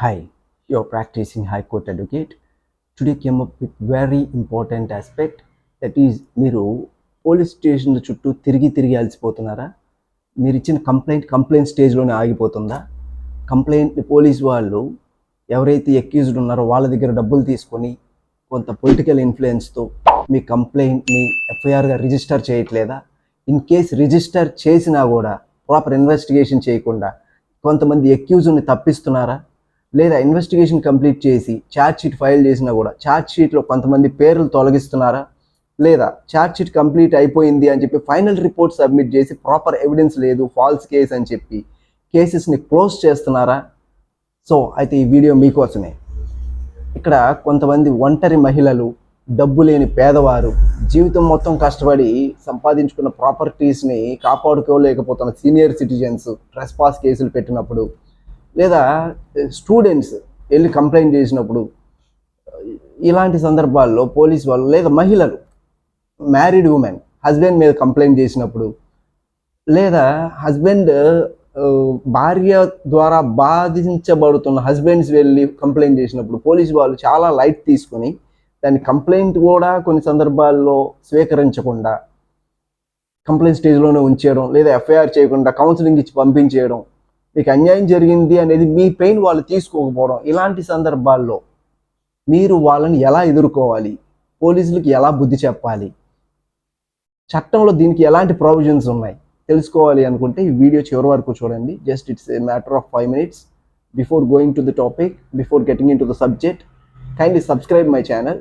Hi, you're practicing High Court Advocate. Today came up with very important aspect, that is మీరు police station చుట్టూ తిరిగి అలసిపోతున్నారా? మీరు ఇచ్చిన complaint స్టేజ్లోనే ఆగిపోతుందా? కంప్లైంట్ పోలీస్ వాళ్ళు ఎవరైతే అక్యూజ్డ్ ఉన్నారో వాళ్ళ దగ్గర డబ్బులు తీసుకొని కొంత పొలిటికల్ ఇన్ఫ్లుయెన్స్తో మీ కంప్లైంట్ని ఎఫ్ఐఆర్గా రిజిస్టర్ చేయట్లేదా? ఇన్ కేస్ రిజిస్టర్ చేసినా కూడా ప్రాపర్ ఇన్వెస్టిగేషన్ చేయకుండా కొంతమంది అక్యూజ్ని తప్పిస్తున్నారా? లేదా ఇన్వెస్టిగేషన్ కంప్లీట్ చేసి ఛార్జ్ షీట్ ఫైల్ చేసినా కూడా ఛార్జ్ షీట్లో కొంతమంది పేర్లు తొలగిస్తున్నారా? లేదా ఛార్జ్ షీట్ కంప్లీట్ అయిపోయింది అని చెప్పి ఫైనల్ రిపోర్ట్ సబ్మిట్ చేసి ప్రాపర్ ఎవిడెన్స్ లేదు, ఫాల్స్ కేస్ అని చెప్పి కేసెస్ని క్లోజ్ చేస్తున్నారా? సో అయితే ఈ వీడియో మీకోసమే. ఇక్కడ కొంతమంది ఒంటరి మహిళలు, డబ్బు లేని పేదవారు, జీవితం మొత్తం కష్టపడి సంపాదించుకున్న ప్రాపర్టీస్ని కాపాడుకోలేకపోతున్న సీనియర్ సిటిజన్స్ ట్రెస్పాస్ కేసులు పెట్టినప్పుడు, లేదా స్టూడెంట్స్ వెళ్ళి కంప్లైంట్ చేసినప్పుడు, ఇలాంటి సందర్భాల్లో పోలీస్ వాళ్ళు లేదా మహిళలు, మ్యారీడ్ ఉమెన్ హస్బెండ్ మీద కంప్లైంట్ చేసినప్పుడు, లేదా హస్బెండ్ భార్య ద్వారా బాధించబడుతున్న హస్బెండ్స్ వెళ్ళి కంప్లైంట్ చేసినప్పుడు పోలీసు వాళ్ళు చాలా లైట్ తీసుకొని దాని కంప్లైంట్ కూడా కొన్ని సందర్భాల్లో స్వీకరించకుండా కంప్లైంట్ స్టేజ్లోనే ఉంచేయడం, లేదా ఎఫ్ఐఆర్ చేయకుండా కౌన్సిలింగ్ ఇచ్చి పంపించేయడం, మీకు అన్యాయం జరిగింది అనేది మీ పెయిన్ వాళ్ళు తీసుకోకపోవడం, ఇలాంటి సందర్భాల్లో మీరు వాళ్ళని ఎలా ఎదుర్కోవాలి, పోలీసులకి ఎలా బుద్ధి చెప్పాలి, చట్టంలో దీనికి ఎలాంటి ప్రొవిజన్స్ ఉన్నాయి తెలుసుకోవాలి అనుకుంటే ఈ వీడియో చివరి వరకు చూడండి. Just it's a matter of 5 minutes before going to the topic, before getting in to the subject. Kindly subscribe my channel.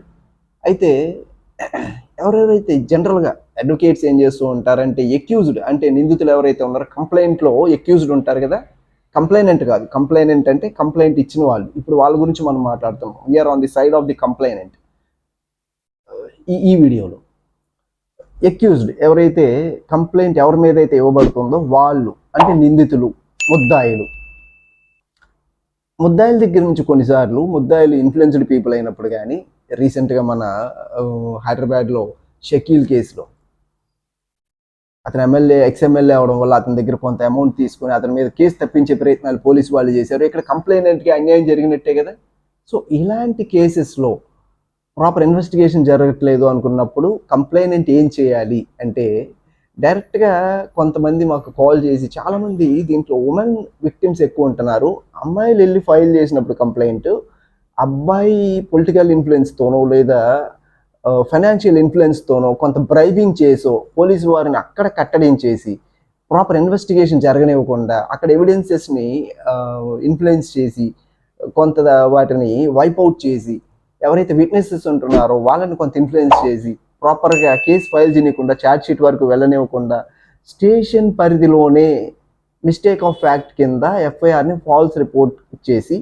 అయితే ఎవరెవరైతే జనరల్గా అడ్వకేట్స్ ఏం చేస్తూ ఉంటారంటే, ఎక్యూజ్డ్ అంటే నిందితులు ఎవరైతే ఉన్నారో కంప్లైంట్లో ఎక్యూజ్డ్ ఉంటారు కదా, కంప్లైనెంట్ కాదు, కంప్లైనెంట్ అంటే కంప్లైంట్ ఇచ్చిన వాళ్ళు. ఇప్పుడు వాళ్ళ గురించి మనం మాట్లాడుతాం. We are on the side of the complainant ఈ వీడియోలో. ఎక్యూజ్డ్ ఎవరైతే కంప్లైంట్ ఎవరి మీద అయితే ఇవ్వబడుతుందో వాళ్ళు అంటే నిందితులు, ముద్దాయిల దగ్గర నుంచి కొన్నిసార్లు ముద్దాయిలు ఇన్ఫ్లుయెన్స్డ్ పీపుల్ అయినప్పుడు, కానీ రీసెంట్గా మన హైదరాబాద్లో షకీల్ కేసులో అతను ఎక్స్ఎమ్మెల్యే అవడం వల్ల అతని దగ్గర కొంత అమౌంట్ తీసుకొని అతని మీద కేసు తప్పించే ప్రయత్నాలు పోలీసు వాళ్ళు చేశారు. ఇక్కడ కంప్లైనెంట్కి అన్యాయం జరిగినట్టే కదా. సో ఇలాంటి కేసెస్లో ప్రాపర్ ఇన్వెస్టిగేషన్ జరగట్లేదు అనుకున్నప్పుడు కంప్లైనెంట్ ఏం చేయాలి అంటే, డైరెక్ట్గా కొంతమంది మాకు కాల్ చేసి, చాలామంది దీంట్లో ఉమెన్ విక్టిమ్స్ ఎక్కువ ఉంటున్నారు. అమ్మాయిలు వెళ్ళి ఫైల్ చేసినప్పుడు కంప్లైంట్, అబ్బాయి పొలిటికల్ ఇన్ఫ్లుయెన్స్తోనో లేదా ఫైనాన్షియల్ ఇన్ఫ్లుయెన్స్తోనో కొంత బ్రైబింగ్ చేసో పోలీసు వారిని అక్కడ కట్టడించేసి ప్రాపర్ ఇన్వెస్టిగేషన్ జరగనివ్వకుండా అక్కడ ఎవిడెన్సెస్ని ఇన్ఫ్లుయెన్స్ చేసి కొంత వాటిని వైప్అవుట్ చేసి, ఎవరైతే విట్నెసెస్ ఉంటున్నారో వాళ్ళని కొంత ఇన్ఫ్లుయెన్స్ చేసి ప్రాపర్గా కేసు ఫైల్ చేయకుండా ఛార్జ్ షీట్ వరకు వెళ్ళనివ్వకుండా స్టేషన్ పరిధిలోనే మిస్టేక్ ఆఫ్ ఫ్యాక్ట్ కింద ఎఫ్ఐఆర్ని ఫాల్స్ రిపోర్ట్ చేసి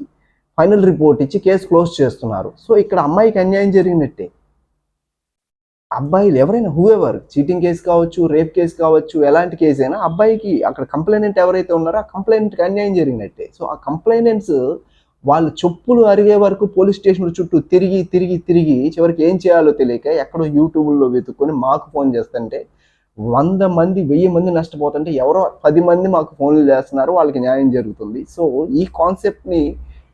ఫైనల్ రిపోర్ట్ ఇచ్చి కేసు క్లోజ్ చేస్తున్నారు. సో ఇక్కడ అమ్మాయికి అన్యాయం జరిగినట్టే. అబ్బాయిలు ఎవరైనా హూఎవర్, చీటింగ్ కేసు కావచ్చు, రేప్ కేసు కావచ్చు, ఎలాంటి కేసు అయినా అబ్బాయికి అక్కడ కంప్లైనెంట్ ఎవరైతే ఉన్నారో ఆ కంప్లైనెంట్కి అన్యాయం జరిగినట్టే. సో ఆ కంప్లైనెంట్స్ వాళ్ళ చెప్పులు అరిగే వరకు పోలీస్ స్టేషన్ చుట్టూ తిరిగి చివరికి ఏం చేయాలో తెలియక ఎక్కడో యూట్యూబ్లో వెతుక్కొని మాకు ఫోన్ చేస్తుంటే 100 మంది 1000 మంది నష్టపోతుంటే ఎవరో 10 మంది మాకు ఫోన్లు చేస్తున్నారు, వాళ్ళకి న్యాయం జరుగుతుంది. సో ఈ కాన్సెప్ట్ని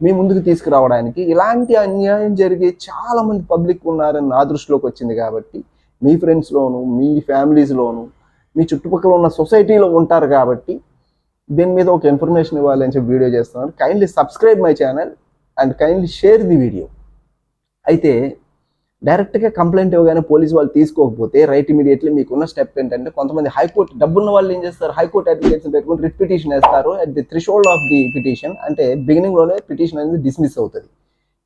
మీ ముందుకు తీసుకురావడానికి, ఇలాంటి అన్యాయం జరిగే చాలామంది పబ్లిక్ ఉన్నారని నా దృష్టిలోకి వచ్చింది కాబట్టి, మీ ఫ్రెండ్స్లోను, మీ ఫ్యామిలీస్లోను, మీ చుట్టుపక్కల ఉన్న సొసైటీలో ఉంటారు కాబట్టి దీని మీద ఒక ఇన్ఫర్మేషన్ ఇవ్వాలని చెప్పి వీడియో చేస్తున్నాను. Kindly subscribe my channel and kindly share the video. అయితే డైరెక్ట్గా కంప్లైంట్ ఇవ్వగానే పోలీసు వాళ్ళు తీసుకోకపోతే రైట్ ఇమీడియట్లీ మీకున్న స్టెప్ ఏంటంటే, కొంతమంది హైకోర్టు డబ్బున్న వాళ్ళు ఏం చేస్తారు, హైకోర్టు అడ్వకేట్స్ పెట్టుకుని రిట్ పిటిషన్ వేస్తారు. At the threshold of the petition, అంటే బిగినింగ్లోనే పిటిషన్ అనేది డిస్మిస్ అవుతుంది.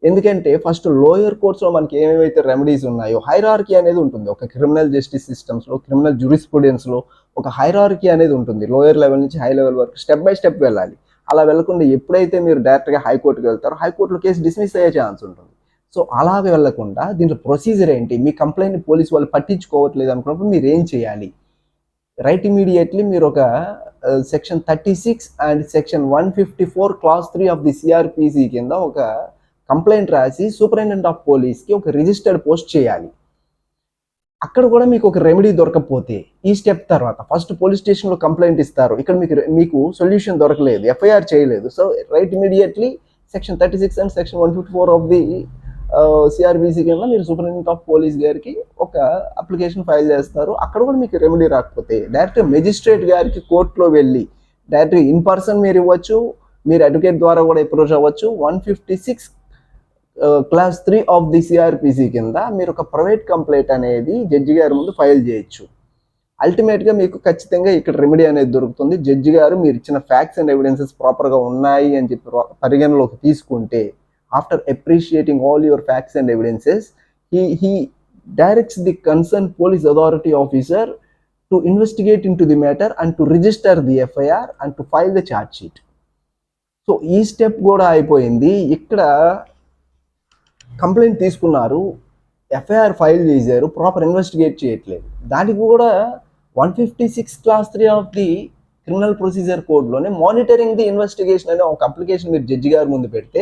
ఎందుకంటే ఫస్ట్ లోయర్ కోర్ట్స్లో మనకి ఏమేమైతే రెమెడీస్ ఉన్నాయో హైరార్కీ అనేది ఉంటుంది. ఒక క్రిమినల్ జస్టిస్ సిస్టమ్స్లో, క్రిమినల్ జ్యూరిస్ప్రుడెన్స్లో ఒక హైరార్కీ అనేది ఉంటుంది. లోయర్ లెవెల్ నుంచి హై లెవెల్ వరకు స్టెప్ బై స్టెప్ వెళ్ళాలి. అలా వెళ్లకుండా ఎప్పుడైతే మీరు డైరెక్ట్గా హైకోర్టుకి వెళ్తారో హైకోర్టులో కేసు డిస్మిస్ అయ్యే ఛాన్స్ ఉంటుంది. సో అలాగ వెళ్లకుండా దీంట్లో ప్రొసీజర్ ఏంటి, మీ కంప్లైంట్ పోలీసు వాళ్ళు పట్టించుకోవట్లేదు అనుకున్నప్పుడు మీరు ఏం చేయాలి, రైట్ ఇమీడియట్లీ మీరు ఒక section 36 and section 154 class 3 of the CrPC కింద ఒక కంప్లైంట్ రాసి సూపరింటెండెంట్ ఆఫ్ పోలీస్కి ఒక రిజిస్టర్డ్ పోస్ట్ చేయాలి. అక్కడ కూడా మీకు ఒక రెమెడీ దొరకకపోతే ఈ స్టెప్ తర్వాత ఫస్ట్ పోలీస్ స్టేషన్లో కంప్లైంట్ ఇస్తారు, ఇక్కడ మీకు సొల్యూషన్ దొరకలేదు, ఎఫ్ఐఆర్ చేయలేదు. So right immediately section 36 and section 154 of the CrPC కింద మీరు సూపరింటెండెంట్ ఆఫ్ పోలీస్ గారికి ఒక అప్లికేషన్ ఫైల్ చేస్తారు. అక్కడ కూడా మీకు రెమెడీ రాకపోతే డైరెక్ట్గా మెజిస్ట్రేట్ గారికి కోర్టులో వెళ్ళి డైరెక్ట్గా ఇన్ పర్సన్ మీరు ఇవ్వచ్చు, మీరు అడ్వకేట్ ద్వారా కూడా అప్రోచ్ అవ్వచ్చు. 156 క్లాస్ 3 ఆఫ్ ది సిఆర్పిసి కింద మీరు ఒక ప్రైవేట్ కంప్లైంట్ అనేది జడ్జి గారి ముందు ఫైల్ చేయొచ్చు. అల్టిమేట్గా మీకు ఖచ్చితంగా ఇక్కడ రెమెడీ అనేది దొరుకుతుంది. జడ్జి గారు మీరు ఇచ్చిన ఫ్యాక్ట్స్ అండ్ ఎవిడెన్సెస్ ప్రాపర్గా ఉన్నాయి అని చెప్పి పరిగణలోకి తీసుకుంటే, after appreciating all your facts and evidences, he directs the concerned police authority officer to investigate into the matter and to register the FIR and to file the charge sheet. So ఈ step కూడా అయిపోయింది. ఇక్కడ complaint తీసుకున్నారు, FIR file చేశారు, proper investigate చేయట్లేదు. దానికి కూడా 156 clause 3 of the criminal procedure కోడ్లోనే మానిటరింగ్ ది ఇన్వెస్టిగేషన్ అనే ఒక అప్లికేషన్ మీరు జడ్జి గారి ముందు పెడితే,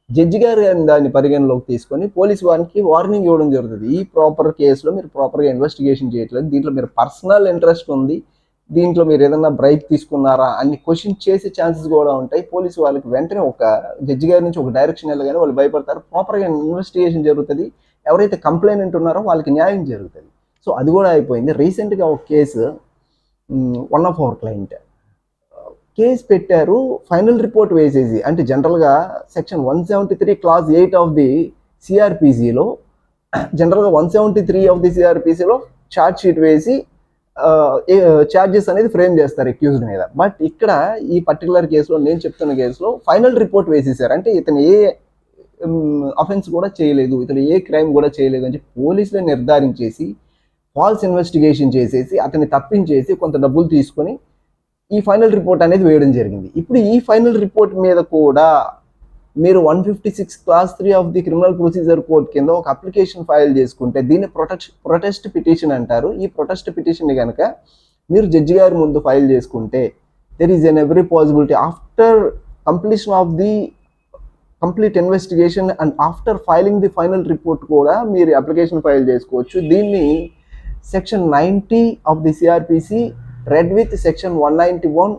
జడ్జి గారు దాన్ని పరిగణలోకి తీసుకొని పోలీస్ వారికి వార్నింగ్ ఇవ్వడం జరుగుతుంది. ఈ ప్రాపర్ కేసులో మీరు ప్రాపర్గా ఇన్వెస్టిగేషన్ చేయట్లేదు, దీంట్లో మీరు పర్సనల్ ఇంట్రెస్ట్ ఉంది, దీంట్లో మీరు ఏదైనా బ్రైక్ తీసుకున్నారా అన్ని క్వశ్చన్ చేసే ఛాన్సెస్ కూడా ఉంటాయి. పోలీసు వాళ్ళకి వెంటనే ఒక జడ్జి గారి నుంచి ఒక డైరెక్షన్ వెళ్ళగానే వాళ్ళు భయపడతారు. ప్రాపర్గా ఇన్వెస్టిగేషన్ జరుగుతుంది, ఎవరైతే కంప్లైంట్ ఉన్నారో వాళ్ళకి న్యాయం జరుగుతుంది. సో అది కూడా అయిపోయింది. రీసెంట్గా ఒక case, one of our client case పెట్టారు, ఫైనల్ రిపోర్ట్ వేసేసి, అంటే జనరల్గా సెక్షన్ 173 క్లాస్ 8 ఆఫ్ ది సిఆర్పిసిలో, జనరల్గా 173 ఆఫ్ ది సిఆర్పిసిలో ఛార్జ్ షీట్ వేసి ఛార్జెస్ అనేది ఫ్రేమ్ చేస్తారు అక్యూజ్డ్ మీద. బట్ ఇక్కడ ఈ పర్టికులర్ కేసులో, నేను చెప్తున్న కేసులో ఫైనల్ రిపోర్ట్ వేసేసారు. అంటే ఇతను ఏ అఫెన్స్ కూడా చేయలేదు, ఇతను ఏ క్రైమ్ కూడా చేయలేదు అని చెప్పి పోలీసులే నిర్ధారించేసి ఫాల్స్ ఇన్వెస్టిగేషన్ చేసేసి అతన్ని తప్పించేసి కొంత డబ్బులు తీసుకొని ఈ ఫైనల్ రిపోర్ట్ అనేది వేయడం జరిగింది. ఇప్పుడు ఈ ఫైనల్ రిపోర్ట్ మీద కూడా మీరు 156 clause 3 of the criminal procedure code కింద ఒక అప్లికేషన్ ఫైల్ చేసుకుంటే, దీన్ని ప్రొటెస్ట్ పిటిషన్ అంటారు. ఈ ప్రొటెస్ట్ పిటిషన్ని కనుక మీరు జడ్జి గారి ముందు ఫైల్ చేసుకుంటే, there is an every possibility after completion of the complete investigation and after filing the final report కూడా మీరు అప్లికేషన్ ఫైల్ చేసుకోవచ్చు. దీన్ని section 90 of the CrPC read with section 191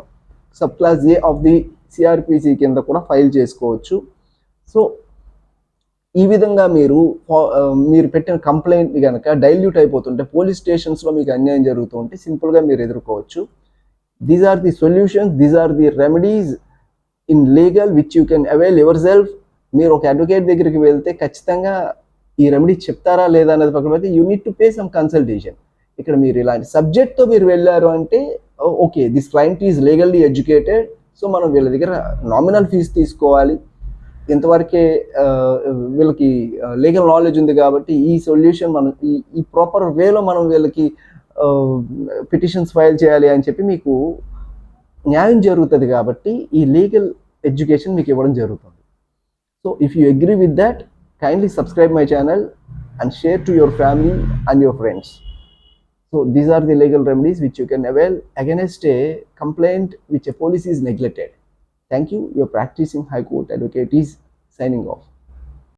sub clause A of the CrPC కింద కూడా file చేసుకోవచ్చు. So ఈ విధంగా మీరు పెట్టిన కంప్లైంట్ కనుక డైల్యూట్ అయిపోతుంటే, పోలీస్ స్టేషన్స్లో మీకు అన్యాయం జరుగుతుంటే సింపుల్గా మీరు ఎదుర్కోవచ్చు. These are the solutions, these are the remedies in legal which you can avail yourself. మీరు ఒక అడ్వకేట్ దగ్గరికి వెళ్తే ఖచ్చితంగా ఈ రెమెడీ చెప్తారా లేదా అనేది పక్కన పెడితే, you need to pay some consultation. ఇక్కడ మీరు ఇలాంటి సబ్జెక్ట్తో మీరు వెళ్ళారు అంటే, okay this client is legally educated, so మనం వీళ్ళ దగ్గర నామినల్ ఫీజు తీసుకోవాలి, ఇంతవరకే వీళ్ళకి లీగల్ నాలెడ్జ్ ఉంది కాబట్టి ఈ సొల్యూషన్ మనం ఈ ప్రాపర్ వేలో మనం వీళ్ళకి పిటిషన్స్ ఫైల్ చేయాలి అని చెప్పి మీకు న్యాయం జరుగుతుంది. కాబట్టి ఈ లీగల్ ఎడ్యుకేషన్ మీకు ఇవ్వడం జరుగుతుంది. So if you agree with that, kindly subscribe my channel and share to your family and your friends. So these are the legal remedies which you can avail against a complaint which a police is neglected. Thank you. Your practicing High Court advocate is signing off.